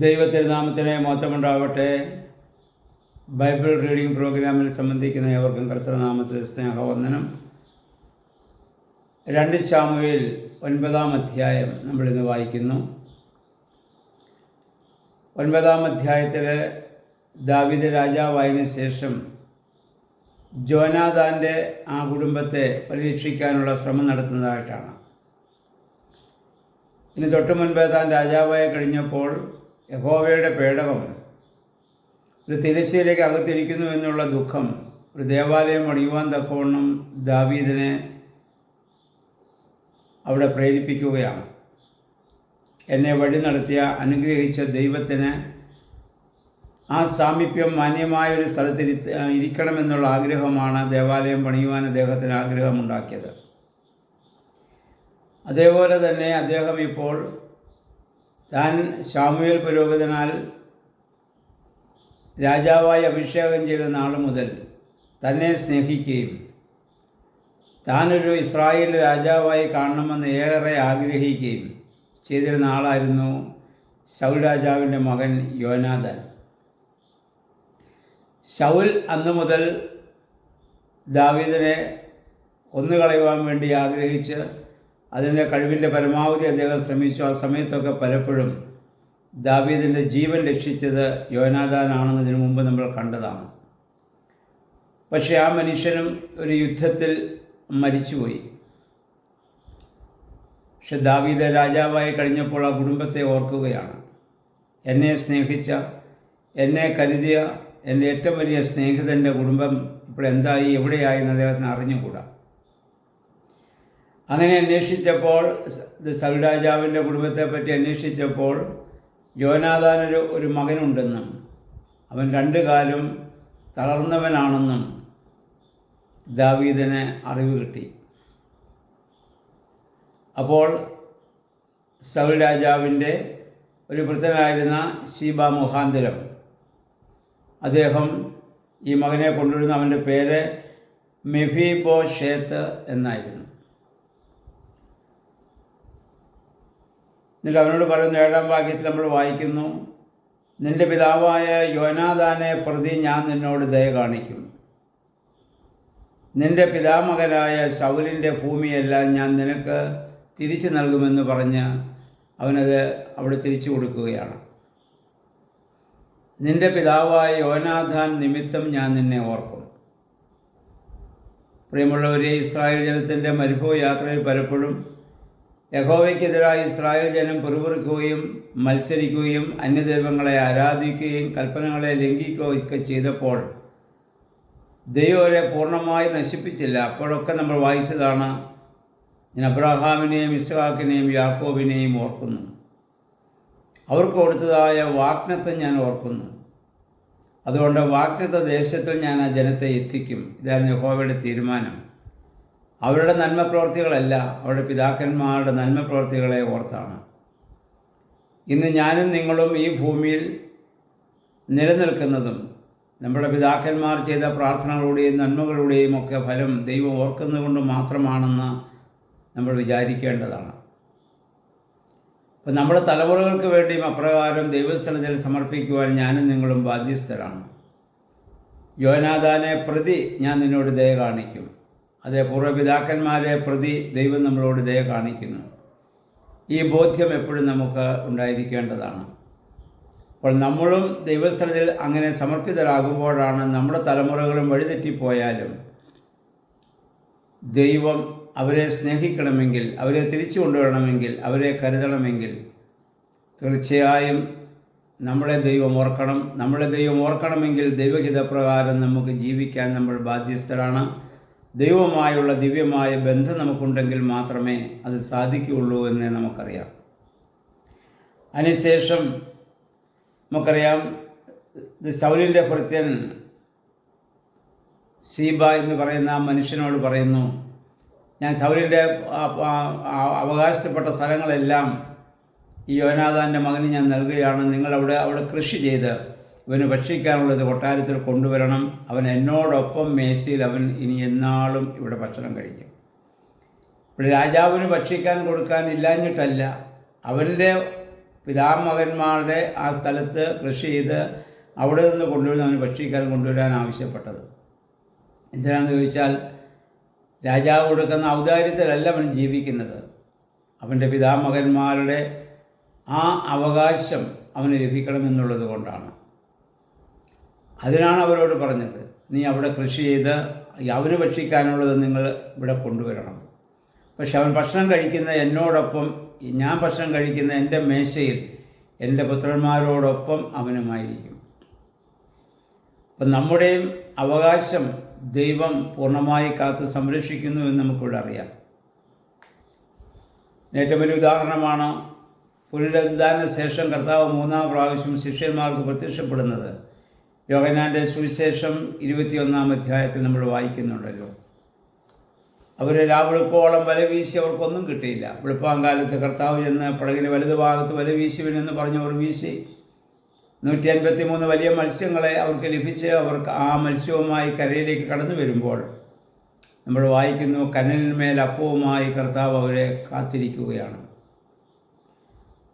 ദൈവത്തിരുനാമത്തിന് മഹത്വമുണ്ടാവട്ടെ. Bible reading പ്രോഗ്രാമിൽ സംബന്ധിക്കുന്ന ഏവർക്കും കർത്തൃനാമത്തിൽ സ്നേഹവന്ദനം. 2 ശമൂവേൽ 9-ാം അധ്യായം നമ്മളിന്ന് വായിക്കുന്നു. 9-ാം അധ്യായത്തിൽ ദാവീദ് രാജാവായതിനു ശേഷം യോനാഥാൻ്റെ ആ കുടുംബത്തെ പരീക്ഷിക്കാനുള്ള ശ്രമം നടത്തുന്നതായിട്ടാണ്. ഇനി തൊട്ടു മുൻപേ താൻ രാജാവായി കഴിഞ്ഞപ്പോൾ യഹോവയുടെ പേടകം ഒരു തിരശ്ശീലയ്ക്ക് അകത്തിരിക്കുന്നു എന്നുള്ള ദുഃഖം ഒരു ദേവാലയം പണിയുവാൻ തക്കവണ്ണം ദാവീദിനെ അവിടെ പ്രേരിപ്പിക്കുകയാണ്. എന്നെ വഴി നടത്തിയ അനുഗ്രഹിച്ച ദൈവത്തിന് ആ സാമീപ്യം മാന്യമായൊരു സ്ഥലത്ത് ഇരിക്കണമെന്നുള്ള ആഗ്രഹമാണ് ദേവാലയം പണിയുവാൻ അദ്ദേഹത്തിന് ആഗ്രഹമുണ്ടാക്കിയത്. അതേപോലെ തന്നെ അദ്ദേഹം ഇപ്പോൾ താൻ ശമൂവേൽ പുരോഹിതനാൽ രാജാവായി അഭിഷേകം ചെയ്ത നാൾ മുതൽ തന്നെ സ്നേഹിക്കുകയും താനൊരു ഇസ്രായേൽ രാജാവായി കാണണമെന്ന് ഏറെ ആഗ്രഹിക്കുകയും ചെയ്തിരുന്ന ആളായിരുന്നു ശൗൽ രാജാവിൻ്റെ മകൻ യോനാഥാൻ. ശൗൽ അന്ന് മുതൽ ദാവീദിനെ കൊന്നുകളയുവാൻ വേണ്ടി ആഗ്രഹിച്ച് അതിൻ്റെ കഴിവിൻ്റെ പരമാവധി അദ്ദേഹം ശ്രമിച്ചു. ആ സമയത്തൊക്കെ പലപ്പോഴും ദാവീദിൻ്റെ ജീവൻ രക്ഷിച്ചത് യോനാഥാനാണെന്ന് ഇതിനു മുമ്പ് നമ്മൾ കണ്ടതാണ്. പക്ഷേ ആ മനുഷ്യനും ഒരു യുദ്ധത്തിൽ മരിച്ചുപോയി. പക്ഷെ ദാവീദ് രാജാവായി കഴിഞ്ഞപ്പോൾ ആ കുടുംബത്തെ ഓർക്കുകയാണ്. എന്നെ സ്നേഹിച്ച, എന്നെ കരുതിയ എൻ്റെ ഏറ്റവും വലിയ സ്നേഹിതൻ്റെ കുടുംബം ഇപ്പോൾ എന്തായി, എവിടെയായി എന്ന് അദ്ദേഹത്തിന് അറിഞ്ഞുകൂടാ. അങ്ങനെ അന്വേഷിച്ചപ്പോൾ, ശൗൽ രാജാവിൻ്റെ കുടുംബത്തെപ്പറ്റി അന്വേഷിച്ചപ്പോൾ യോനാഥാനൊരു മകനുണ്ടെന്നും അവൻ 2 കാലും തളർന്നവനാണെന്നും ദാവീദിന് അറിവ് കിട്ടി. അപ്പോൾ ശൗൽ രാജാവിൻ്റെ ഒരു ഭൃത്യനായിരുന്ന ശീബ മുഖാന്തരം അദ്ദേഹം ഈ മകനെ കൊണ്ടുവരുന്ന, അവൻ്റെ പേര് മെഫീബോശേത്ത് എന്നായിരുന്നു. എന്നിട്ട് അവനോട് പറയുന്ന 7-ാം വാക്യത്തിൽ നമ്മൾ വായിക്കുന്നു, നിൻ്റെ പിതാവായ യോനാഥാനെ പ്രതി ഞാൻ നിന്നോട് ദയ കാണിക്കും. നിൻ്റെ പിതാമകനായ ശൗലിൻ്റെ ഭൂമിയെല്ലാം ഞാൻ നിനക്ക് തിരിച്ചു നൽകുമെന്ന് പറഞ്ഞ് അവനത് അവിടെ തിരിച്ചു കൊടുക്കുകയാണ്. നിൻ്റെ പിതാവായ യോനാഥാൻ നിമിത്തം ഞാൻ നിന്നെ ഓർക്കും. പ്രിയമുള്ളവരെ, ഇസ്രായേൽ ജനത്തിൻ്റെ മരുഭൂമി യാത്രയിൽ പലപ്പോഴും യഹോവയ്ക്കെതിരായി ഇസ്രായേൽ ജനം പിറുപിറുക്കുകയും മത്സരിക്കുകയും അന്യദൈവങ്ങളെ ആരാധിക്കുകയും കൽപ്പനകളെ ലംഘിക്കുകയൊക്കെ ചെയ്തപ്പോൾ ദൈവം അവരെ പൂർണ്ണമായി നശിപ്പിച്ചില്ല. അപ്പോഴൊക്കെ നമ്മൾ വായിച്ചതാണ്, ഞാൻ അബ്രഹാമിനെയും ഇസ്ഹാക്കിനെയും യാക്കോബിനെയും ഓർക്കുന്നു, അവർക്ക് കൊടുത്തതായ വാഗ്ദത്തം ഞാൻ ഓർക്കുന്നു, അതുകൊണ്ട് വാഗ്ദത്ത ദേശത്തിൽ ഞാൻ ആ ജനത്തെ എത്തിക്കും. ഇതായിരുന്നു യഹോവയുടെ തീരുമാനം. അവരുടെ നന്മപ്രവർത്തികളല്ല, അവരുടെ പിതാക്കന്മാരുടെ നന്മപ്രവർത്തികളെ ഓർത്താണ്. ഇന്ന് ഞാനും നിങ്ങളും ഈ ഭൂമിയിൽ നിലനിൽക്കുന്നതും നമ്മുടെ പിതാക്കന്മാർ ചെയ്ത പ്രാർത്ഥനകളുടെയും നന്മകളുടെയും ഒക്കെ ഫലം ദൈവം ഓർക്കുന്നതുകൊണ്ട് മാത്രമാണെന്ന് നമ്മൾ വിചാരിക്കേണ്ടതാണ്. അപ്പം നമ്മുടെ തലമുറകൾക്ക് വേണ്ടിയും അപ്രകാരം ദൈവസ്ഥലത്തിൽ സമർപ്പിക്കുവാൻ ഞാനും നിങ്ങളും ബാധ്യസ്ഥരാണ്. യോനാഥാനെ പ്രതി ഞാൻ നിന്നോട് ദയ കാണിക്കും. അതേ പൂർവ്വപിതാക്കന്മാരെ പ്രതി ദൈവം നമ്മളോട് ദയ കാണിക്കുന്നു. ഈ ബോധ്യം എപ്പോഴും നമുക്ക് ഉണ്ടായിരിക്കേണ്ടതാണ്. അപ്പോൾ നമ്മളും ദൈവസ്ഥലത്തിൽ അങ്ങനെ സമർപ്പിതരാകുമ്പോഴാണ് നമ്മുടെ തലമുറകളും വഴിതെറ്റിപ്പോയാലും ദൈവം അവരെ സ്നേഹിക്കണമെങ്കിൽ, അവരെ തിരിച്ചു കൊണ്ടുവരണമെങ്കിൽ, അവരെ കരുതണമെങ്കിൽ തീർച്ചയായും നമ്മളെ ദൈവം ഓർക്കണം. നമ്മളെ ദൈവം ഓർക്കണമെങ്കിൽ ദൈവഹിതപ്രകാരം നമുക്ക് ജീവിക്കാൻ നമ്മൾ ബാധ്യസ്ഥരാണ്. ദൈവവുമായുള്ള ദിവ്യമായ ബന്ധം നമുക്കുണ്ടെങ്കിൽ മാത്രമേ അത് സാധിക്കുകയുള്ളൂ എന്ന് നമുക്കറിയാം. അതിനുശേഷം നമുക്കറിയാം, ശൗലിൻ്റെ ഭൃത്യൻ ശീബ എന്ന് പറയുന്ന ആ മനുഷ്യനോട് പറയുന്നു, ഞാൻ ശൗലിൻ്റെ അവകാശപ്പെട്ട സ്ഥലങ്ങളെല്ലാം ഈ യോനാഥാൻ്റെ മകന് ഞാൻ നൽകുകയാണ്. നിങ്ങളവിടെ കൃഷി ചെയ്ത് ഇവന് ഭക്ഷിക്കാനുള്ളത് കൊട്ടാരത്തിൽ കൊണ്ടുവരണം. അവൻ എന്നോടൊപ്പം മേശയിൽ അവൻ ഇനി എന്നാളും ഇവിടെ ഭക്ഷണം കഴിക്കും. ഇവിടെ രാജാവിന് ഭക്ഷിക്കാൻ കൊടുക്കാൻ ഇല്ലാഞ്ഞിട്ടല്ല, അവൻ്റെ പിതാമഹന്മാരുടെ ആ സ്ഥലത്ത് കൃഷി ചെയ്ത് അവിടെ നിന്ന് കൊണ്ടുവരുന്ന അവന് ഭക്ഷിക്കാൻ കൊണ്ടുവരാൻ ആവശ്യപ്പെട്ടത്. എന്തിനാണെന്ന് ചോദിച്ചാൽ രാജാവ് കൊടുക്കുന്ന ഔദാര്യത്തിലല്ല അവൻ ജീവിക്കുന്നത്. അവൻ്റെ പിതാമഹന്മാരുടെ ആ അവകാശം അവന് ലഭിക്കണമെന്നുള്ളത് കൊണ്ടാണ്. അതിനാണ് അവരോട് പറഞ്ഞത്, നീ അവിടെ കൃഷി ചെയ്ത് അവന് ഭക്ഷിക്കാനുള്ളത് നിങ്ങൾ ഇവിടെ കൊണ്ടുവരണം. പക്ഷെ അവൻ ഭക്ഷണം കഴിക്കുന്ന എന്നോടൊപ്പം, ഞാൻ ഭക്ഷണം കഴിക്കുന്ന എൻ്റെ മേശയിൽ എൻ്റെ പുത്രന്മാരോടൊപ്പം അവനുമായിരിക്കും. അപ്പം നമ്മുടെയും അവകാശം ദൈവം പൂർണ്ണമായി കാത്ത് സംരക്ഷിക്കുന്നു എന്ന് നമുക്കിവിടെ അറിയാം. ഏറ്റവും വലിയ ഉദാഹരണമാണ് പുനരുദ്ധാന ശേഷം കർത്താവ് 3-ാം പ്രാവശ്യം ശിഷ്യന്മാർക്ക് പ്രത്യക്ഷപ്പെടുന്നത്. യോഹന്നാൻ്റെ സുവിശേഷം 21-ാം അധ്യായത്തിൽ നമ്മൾ വായിക്കുന്നുണ്ടല്ലോ. അവർ രാവിളക്കോളം വല വീശി, അവർക്കൊന്നും കിട്ടിയില്ല. വെളുപ്പാങ്കാലത്ത് കർത്താവ് ചെന്ന് പടകിന് വലതുഭാഗത്ത് വല വീശുവിനെന്ന് പറഞ്ഞവർ വീശി 153 വലിയ മത്സ്യങ്ങളെ അവർക്ക് ലഭിച്ച് അവർക്ക് ആ മത്സ്യവുമായി കരയിലേക്ക് കടന്നു വരുമ്പോൾ നമ്മൾ വായിക്കുന്നു, കനലിന്മേൽ അപ്പവുമായി കർത്താവ് അവരെ കാത്തിരിക്കുകയാണ്.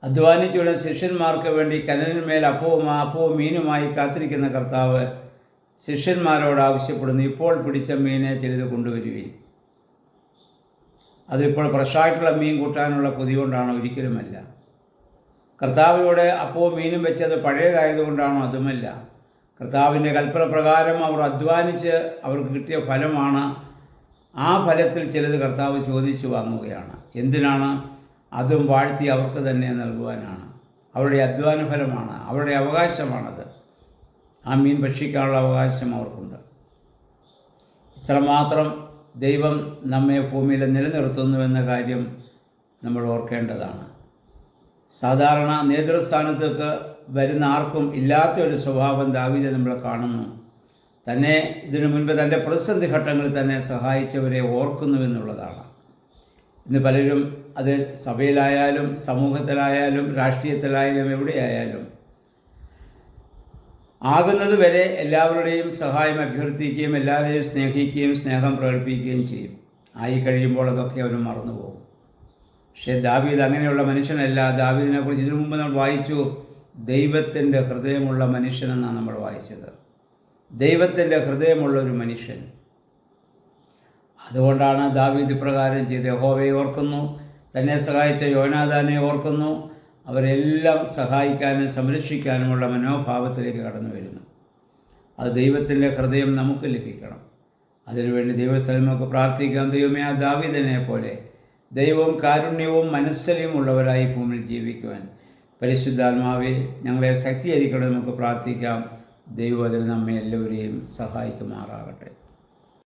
അധ്വാനിച്ചുള്ള ശിഷ്യന്മാർക്ക് വേണ്ടി കനലിന്മേൽ അപ്പവും മീനുമായി കാത്തിരിക്കുന്ന കർത്താവ് ശിഷ്യന്മാരോട് ആവശ്യപ്പെടുന്നു, ഇപ്പോൾ പിടിച്ച മീനെ ചിലത് കൊണ്ടുവരുവിൻ. അതിപ്പോൾ ഫ്രഷായിട്ടുള്ള മീൻ കൂട്ടാനുള്ള കൊതി കൊണ്ടാണോ? ഒരിക്കലുമല്ല. കർത്താവിനോട് അപ്പവും മീനും വെച്ചത് പഴയതായതുകൊണ്ടാണോ? അതുമല്ല. കർത്താവിൻ്റെ കൽപ്പന പ്രകാരം അവർ അധ്വാനിച്ച് അവർക്ക് കിട്ടിയ ഫലമാണ്. ആ ഫലത്തിൽ ചിലത് കർത്താവ് ചോദിച്ചു വാങ്ങുകയാണ്. എന്തിനാണ്? അതും വാഴ്ത്തി അവർക്ക് തന്നെ നൽകുവാനാണ്. അവരുടെ അധ്വാന ഫലമാണ്, അവരുടെ അവകാശമാണത്. ആ മീൻ ഭക്ഷിക്കാനുള്ള അവകാശം അവർക്കുണ്ട്. ഇത്രമാത്രം ദൈവം നമ്മെ ഭൂമിയിൽ നിലനിർത്തുന്നുവെന്ന കാര്യം നമ്മൾ ഓർക്കേണ്ടതാണ്. സാധാരണ നേതൃസ്ഥാനത്തേക്ക് വരുന്ന ആർക്കും ഇല്ലാത്ത ഒരു സ്വഭാവം ദാവീദ് നമ്മൾ കാണുന്നു. തന്നെ ഇതിനു മുൻപ് തൻ്റെ പ്രതിസന്ധി ഘട്ടങ്ങളിൽ തന്നെ സഹായിച്ചവരെ ഓർക്കുന്നുവെന്നുള്ളതാണ്. ഇന്ന് പലരും അത് സഭയിലായാലും സമൂഹത്തിലായാലും രാഷ്ട്രീയത്തിലായാലും എവിടെയായാലും ആകുന്നത് വരെ എല്ലാവരുടെയും സഹായം അഭ്യർത്ഥിക്കുകയും എല്ലാവരെയും സ്നേഹിക്കുകയും സ്നേഹം പ്രകടിപ്പിക്കുകയും ചെയ്യും. ആയി കഴിയുമ്പോൾ അതൊക്കെ അവർ മറന്നുപോകും. പക്ഷേ ദാവീദ് അങ്ങനെയുള്ള മനുഷ്യനല്ല. ദാവീദിനെ കുറിച്ച് ഇതിനു മുമ്പ് നമ്മൾ വായിച്ചു, ദൈവത്തിൻ്റെ ഹൃദയമുള്ള മനുഷ്യനെന്നാണ് നമ്മൾ വായിച്ചത്. ദൈവത്തിൻ്റെ ഹൃദയമുള്ള ഒരു മനുഷ്യൻ. അതുകൊണ്ടാണ് ദാവീദ് ഇപ്രകാരം ചെയ്ത് യഹോവയെ ഓർക്കുന്നു, തന്നെ സഹായിച്ച യോനാഥാനെ ഓർക്കുന്നു. അവരെല്ലാം സഹായിക്കാനും സംരക്ഷിക്കാനുമുള്ള മനോഭാവത്തിലേക്ക് കടന്നു വരുന്നു. അത് ദൈവത്തിൻ്റെ ഹൃദയം നമുക്ക് ലഭിക്കണം. അതിനുവേണ്ടി ദൈവസ്ഥലം നമുക്ക് പ്രാർത്ഥിക്കാം. ദൈവമേ, ആ ദാവീദിനെ പോലെ ദൈവവും കാരുണ്യവും മനസ്സലിയും ഉള്ളവരായി ഭൂമിയിൽ ജീവിക്കുവാൻ പരിശുദ്ധാത്മാവെ ഞങ്ങളെ ശക്തീകരിക്കണം നമുക്ക് പ്രാർത്ഥിക്കാം. ദൈവം അതിൽ നമ്മെ എല്ലാവരെയും സഹായിക്കുമാറാകട്ടെ.